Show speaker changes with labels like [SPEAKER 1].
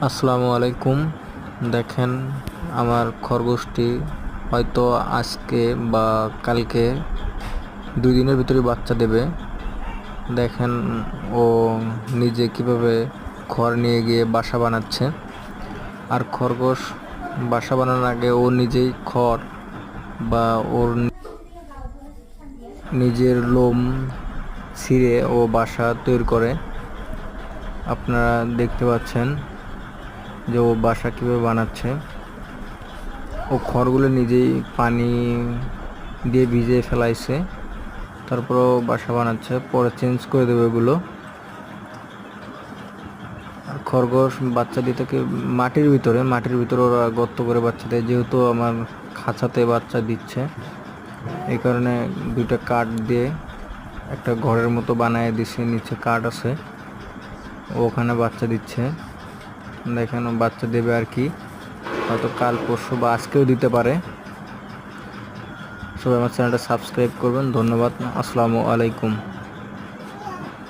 [SPEAKER 1] আসসালামু আলাইকুম। দেখেন, আমার খরগোশটি হয়তো আজকে বা কালকে 2 দিনের ভিতরে বাচ্চা দেবে। দেখেন, ও নিজে কিভাবে খড় নিয়ে গিয়ে বাসা বানাচ্ছে। আর খরগোশ বাসা বানানোর আগে ও নিজেই খড় বা ওর নিজের লোম ছিঁড়ে ও বাসা তৈরি করে। আপনারা দেখতে পাচ্ছেন যে ও বাসা কীভাবে বানাচ্ছে। ও খড়গুলো নিজেই পানি দিয়ে ভিজিয়ে ফেলাইছে, তারপরও বাসা বানাচ্ছে। পরে চেঞ্জ করে দেবে এগুলো। আর খরগোশ বাচ্চা দিয়ে থাকে মাটির ভিতরে ওরা গর্ত করে বাচ্চা দেয়। যেহেতু আমার খাঁচাতে বাচ্চা দিচ্ছে, এই কারণে 2টা কাঠ দিয়ে একটা ঘরের মতো বানিয়ে দিছে, নিচে কাঠ আছে, ওখানে বাচ্চা দিচ্ছে। দেখেন, বাচ্চা দেবে আর কি, হয়তো কাল পরশু বা আজকেও দিতে পারে। সবাই আমার চ্যানেলটা সাবস্ক্রাইব করবেন। ধন্যবাদ। আসসালামু আলাইকুম।